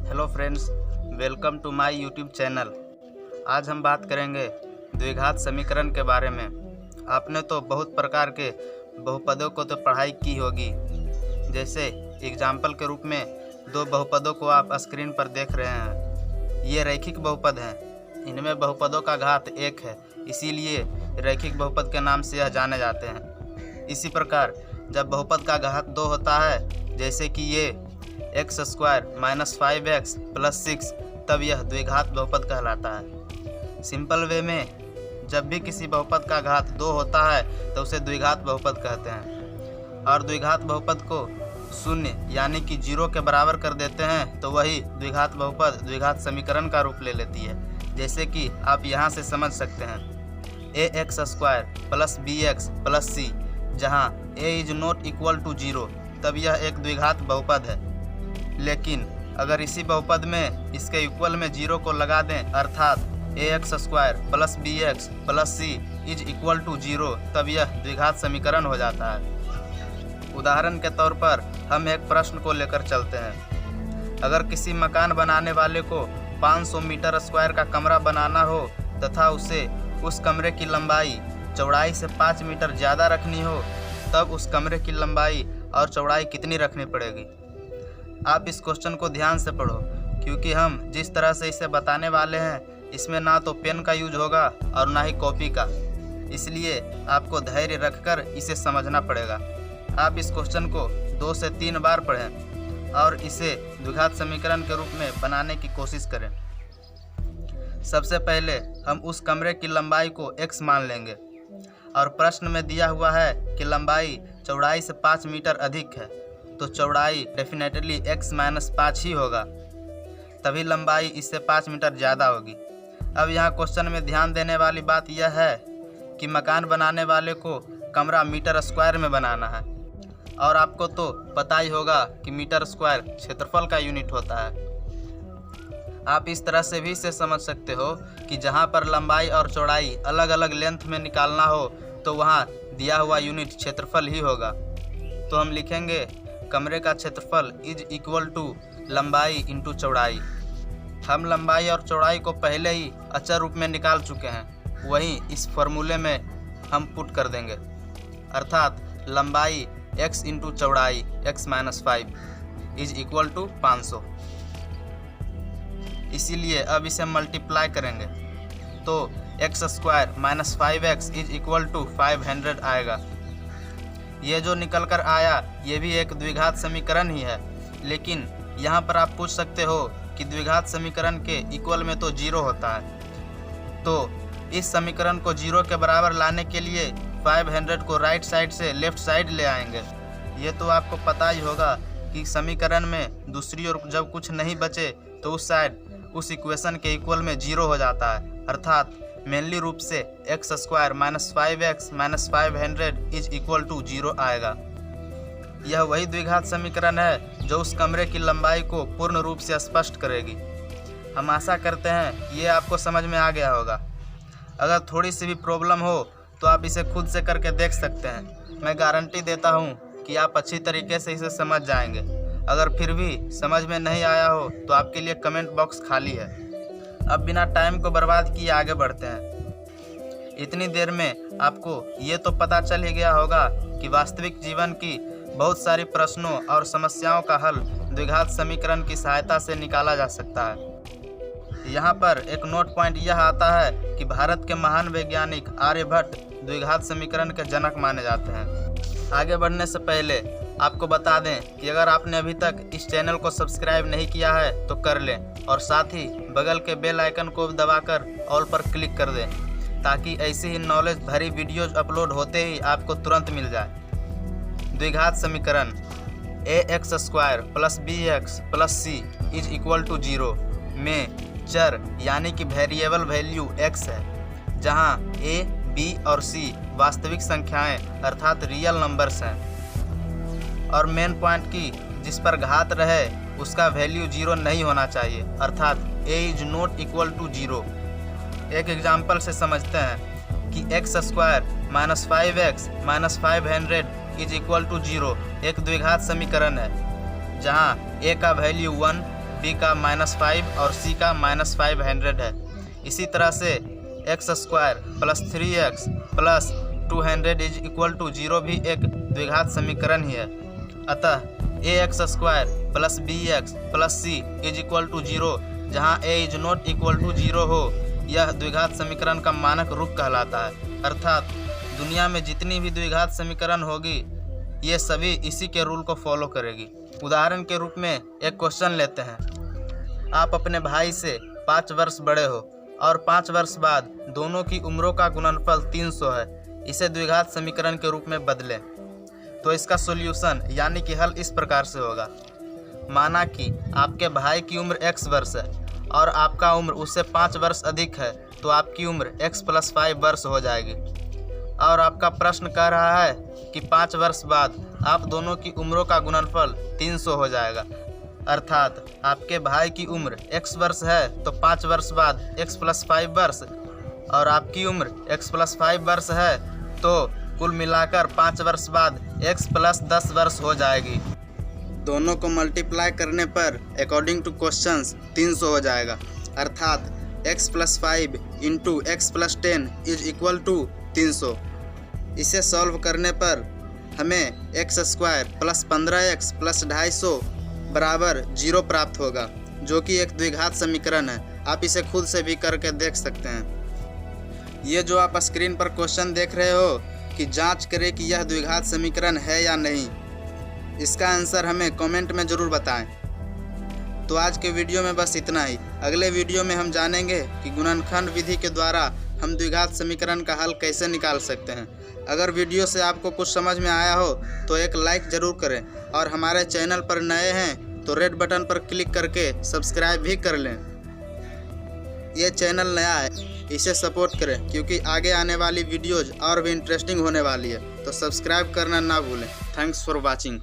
Hello friends, welcome to my YouTube channel. आज हम बात करेंगे द्विघात समीकरण के बारे में। आपने तो बहुत प्रकार के बहुपदों को तो पढ़ाई की होगी। जैसे एग्जाम्पल के रूप में दो बहुपदों को आप स्क्रीन पर देख रहे हैं। ये रैखिक बहुपद हैं। इनमें बहुपदों का घात 1 है, इसीलिए रैखिक बहुपद के नाम से यह जाने जाते हैं। इसी प्रकार जब बहुपद का घात 2 होता है, जैसे कि ये x² - 5x + 6, तब यह द्विघात बहुपद कहलाता है। सिंपल वे में जब भी किसी बहुपद का घात 2 होता है तो उसे द्विघात बहुपद कहते हैं। और द्विघात बहुपद को शून्य यानी कि 0 के बराबर कर देते हैं तो वही द्विघात बहुपद द्विघात समीकरण का रूप ले लेती है। जैसे कि आप यहाँ से समझ सकते हैं ax² + bx + c, जहाँ a ≠ 0, तब यह एक द्विघात बहुपद है। लेकिन अगर इसी बहुपद में इसके इक्वल में 0 को लगा दें, अर्थात ax² + bx + c = 0, तब यह द्विघात समीकरण हो जाता है। उदाहरण के तौर पर हम एक प्रश्न को लेकर चलते हैं। अगर किसी मकान बनाने वाले को 500 मीटर स्क्वायर का कमरा बनाना हो तथा उसे उस कमरे की लंबाई चौड़ाई से 5 मीटर ज़्यादा रखनी हो, तब उस कमरे की लंबाई और चौड़ाई कितनी रखनी पड़ेगी? आप इस क्वेश्चन को ध्यान से पढ़ो, क्योंकि हम जिस तरह से इसे बताने वाले हैं इसमें ना तो पेन का यूज होगा और ना ही कॉपी का। इसलिए आपको धैर्य रखकर इसे समझना पड़ेगा। आप इस क्वेश्चन को 2 से 3 बार पढ़ें और इसे द्विघात समीकरण के रूप में बनाने की कोशिश करें। सबसे पहले हम उस कमरे की लंबाई को x मान लेंगे और प्रश्न में दिया हुआ है कि लंबाई चौड़ाई से 5 मीटर अधिक है, तो चौड़ाई डेफिनेटली x - 5 ही होगा, तभी लंबाई इससे 5 मीटर ज़्यादा होगी। अब यहाँ क्वेश्चन में ध्यान देने वाली बात यह है कि मकान बनाने वाले को कमरा मीटर स्क्वायर में बनाना है, और आपको तो पता ही होगा कि मीटर स्क्वायर क्षेत्रफल का यूनिट होता है। आप इस तरह से भी इसे समझ सकते हो कि जहाँ पर लंबाई और चौड़ाई अलग अलग लेंथ में निकालना हो तो वहाँ दिया हुआ यूनिट क्षेत्रफल ही होगा। तो हम लिखेंगे कमरे का क्षेत्रफल = लंबाई × चौड़ाई। हम लंबाई और चौड़ाई को पहले ही अचर रूप में निकाल चुके हैं, वहीं इस फॉर्मूले में हम पुट कर देंगे, अर्थात लंबाई x × चौड़ाई x - 5 = 500। इसीलिए अब इसे मल्टीप्लाई करेंगे तो x² - 5x = 500 आएगा। ये जो निकल कर आया ये भी एक द्विघात समीकरण ही है। लेकिन यहाँ पर आप पूछ सकते हो कि द्विघात समीकरण के इक्वल में तो 0 होता है, तो इस समीकरण को 0 के बराबर लाने के लिए 500 को राइट साइड से लेफ्ट साइड ले आएंगे। ये तो आपको पता ही होगा कि समीकरण में दूसरी ओर जब कुछ नहीं बचे तो उस साइड उस इक्वेशन के इक्वल में 0 हो जाता है, अर्थात मेनली रूप से x² - 5x - 500 = 0 आएगा। यह वही द्विघात समीकरण है जो उस कमरे की लंबाई को पूर्ण रूप से स्पष्ट करेगी। हम आशा करते हैं ये आपको समझ में आ गया होगा। अगर थोड़ी सी भी प्रॉब्लम हो तो आप इसे खुद से करके देख सकते हैं। मैं गारंटी देता हूँ कि आप अच्छी तरीके से इसे समझ जाएंगे। अगर फिर भी समझ में नहीं आया हो तो आपके लिए कमेंट बॉक्स खाली है। अब बिना टाइम को बर्बाद किए आगे बढ़ते हैं। इतनी देर में आपको ये तो पता चल ही गया होगा कि वास्तविक जीवन की बहुत सारी प्रश्नों और समस्याओं का हल द्विघात समीकरण की सहायता से निकाला जा सकता है। यहाँ पर एक नोट पॉइंट यह आता है कि भारत के महान वैज्ञानिक आर्यभट्ट द्विघात समीकरण के जनक माने जाते हैं। आगे बढ़ने से पहले आपको बता दें कि अगर आपने अभी तक इस चैनल को सब्सक्राइब नहीं किया है तो कर लें, और साथ ही बगल के बेल आइकन को दबाकर ऑल पर क्लिक कर दें, ताकि ऐसी ही नॉलेज भरी वीडियोज अपलोड होते ही आपको तुरंत मिल जाए। द्विघात समीकरण ax² + bx + c = 0 में चर यानी कि वेरिएबल वैल्यू x है, जहां a, b और c वास्तविक संख्याएं अर्थात रियल नंबर्स हैं, और मेन पॉइंट की जिस पर घात रहे उसका वैल्यू 0 नहीं होना चाहिए, अर्थात a ≠ 0। एक एग्जाम्पल से समझते हैं कि x² - 5x - 500 = 0 एक द्विघात समीकरण है, जहां a का वैल्यू 1, बी का -5 और सी का -500 है। इसी तरह से x² + 3x + 200 = 0 भी एक द्विघात समीकरण ही है। अतः ax² + bx + c = 0, जहाँ a ≠ 0 हो, यह द्विघात समीकरण का मानक रूप कहलाता है। अर्थात दुनिया में जितनी भी द्विघात समीकरण होगी, ये सभी इसी के रूल को फॉलो करेगी। उदाहरण के रूप में एक क्वेश्चन लेते हैं। आप अपने भाई से 5 वर्ष बड़े हो और 5 वर्ष बाद दोनों की उम्रों का गुणनफल 300 है। इसे द्विघात समीकरण के रूप में बदलें तो इसका सॉल्यूशन यानी कि हल इस प्रकार से होगा। माना कि आपके भाई की उम्र x वर्ष है और आपका उम्र उससे 5 वर्ष अधिक है, तो आपकी उम्र x + 5 वर्ष हो जाएगी। और आपका प्रश्न कह रहा है कि 5 वर्ष बाद आप दोनों की उम्रों का गुणनफल 300 हो जाएगा। अर्थात आपके भाई की उम्र x वर्ष है तो 5 वर्ष बाद x + 5 वर्ष, और आपकी उम्र x + 5 वर्ष है तो कुल मिलाकर 5 वर्ष बाद x + 10 वर्ष हो जाएगी। दोनों को मल्टीप्लाई करने पर अकॉर्डिंग टू क्वेश्चंस 300 हो जाएगा। अर्थात x + 5 × x + 10 = 300। इसे सॉल्व करने पर हमें x² + 15x + 250 = 0 प्राप्त होगा, जो कि एक द्विघात समीकरण है। आप इसे खुद से भी करके देख सकते हैं। ये जो आप स्क्रीन पर क्वेश्चन देख रहे हो कि जांच करें कि यह द्विघात समीकरण है या नहीं, इसका आंसर हमें कमेंट में ज़रूर बताएं। तो आज के वीडियो में बस इतना ही। अगले वीडियो में हम जानेंगे कि गुणनखंड विधि के द्वारा हम द्विघात समीकरण का हल कैसे निकाल सकते हैं। अगर वीडियो से आपको कुछ समझ में आया हो तो एक लाइक ज़रूर करें, और हमारे चैनल पर नए हैं तो रेड बटन पर क्लिक करके सब्सक्राइब भी कर लें। ये चैनल नया है, इसे सपोर्ट करें, क्योंकि आगे आने वाली वीडियोज़ और भी इंटरेस्टिंग होने वाली है। तो सब्सक्राइब करना ना भूलें। Thanks for watching.